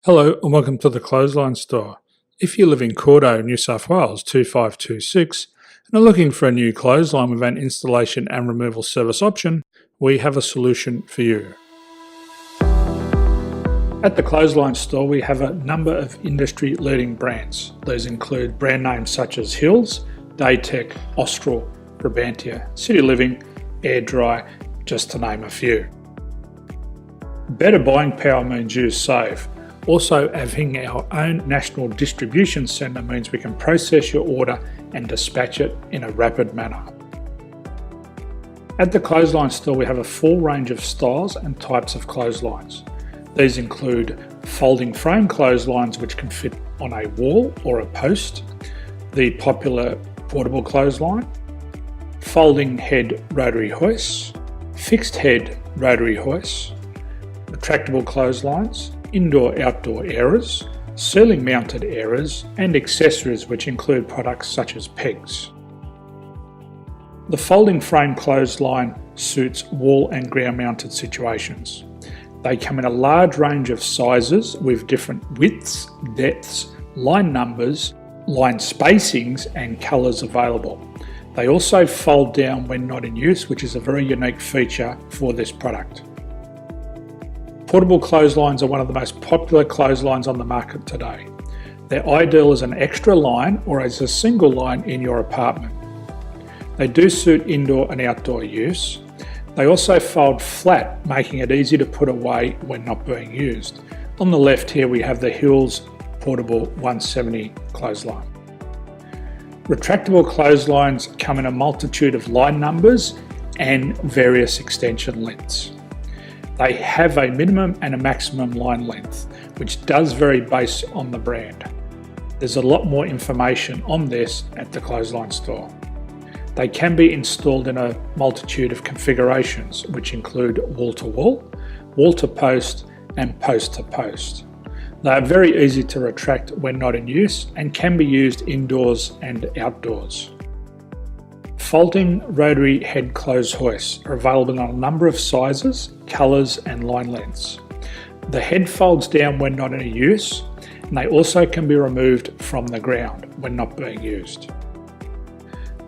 Hello and welcome to the Clothesline Store. If you live in Cordeaux, New South Wales 2526 and are looking for a new clothesline with an installation and removal service option, we have a solution for you. At the Clothesline Store we have a number of industry leading brands. These include brand names such as Hills, Daytech, Austral, Brabantia, City Living, Air Dry, just to name a few. Better buying power means you save. Also, having our own national distribution centre means we can process your order and dispatch it in a rapid manner. At the Clothesline Store we have a full range of styles and types of clotheslines. These include folding frame clotheslines which can fit on a wall or a post, the popular portable clothesline, folding head rotary hoists, fixed head rotary hoists, retractable clotheslines, indoor-outdoor airers, ceiling mounted airers and accessories which include products such as pegs. The folding frame clothesline suits wall and ground mounted situations. They come in a large range of sizes with different widths, depths, line numbers, line spacings and colours available. They also fold down when not in use, which is a very unique feature for this product. Portable clotheslines are one of the most popular clotheslines on the market today. They're ideal as an extra line or as a single line in your apartment. They do suit indoor and outdoor use. They also fold flat, making it easy to put away when not being used. On the left here we have the Hills Portable 170 clothesline. Retractable clotheslines come in a multitude of line numbers and various extension lengths. They have a minimum and a maximum line length, which does vary based on the brand. There's a lot more information on this at the Clothesline Store. They can be installed in a multitude of configurations, which include wall-to-wall, wall-to-post and post-to-post. They are very easy to retract when not in use and can be used indoors and outdoors. Folding rotary head clothes hoists are available in a number of sizes, colours and line lengths. The head folds down when not in use and they also can be removed from the ground when not being used.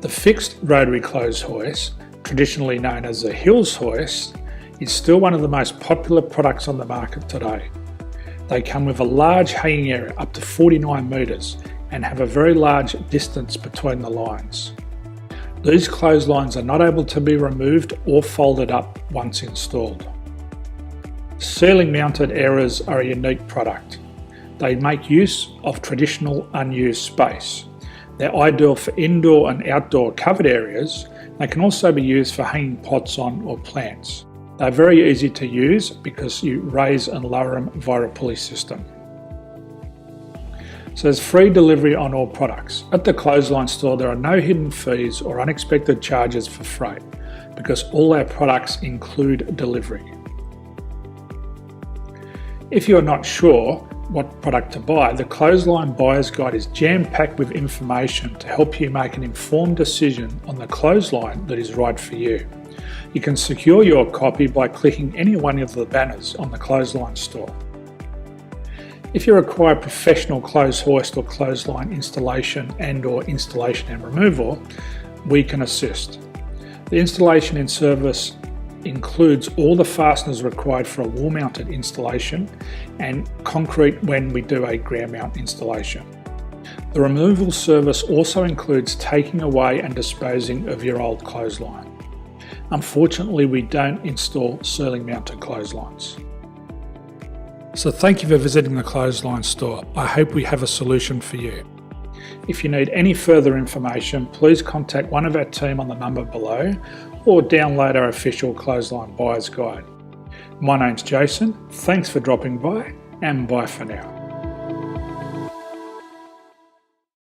The fixed rotary clothes hoist, traditionally known as the Hills hoist, is still one of the most popular products on the market today. They come with a large hanging area up to 49 metres and have a very large distance between the lines. These clotheslines are not able to be removed or folded up once installed. Ceiling mounted airers are a unique product. They make use of traditional unused space. They're ideal for indoor and outdoor covered areas. They can also be used for hanging pots on or plants. They're very easy to use because you raise and lower them via a pulley system. So there's free delivery on all products. At the Clothesline Store there are no hidden fees or unexpected charges for freight because all our products include delivery. If you're not sure what product to buy, the Clothesline Buyer's Guide is jam-packed with information to help you make an informed decision on the clothesline that is right for you. You can secure your copy by clicking any one of the banners on the Clothesline Store. If you require professional clothes hoist or clothesline installation and/or installation and removal, we can assist. The installation and service includes all the fasteners required for a wall-mounted installation and concrete when we do a ground mount installation. The removal service also includes taking away and disposing of your old clothesline. Unfortunately, we don't install ceiling mounted clotheslines. So thank you for visiting the Clothesline Store. I hope we have a solution for you. If you need any further information, please contact one of our team on the number below or download our official Clothesline Buyer's Guide. My name's Jason, thanks for dropping by and bye for now.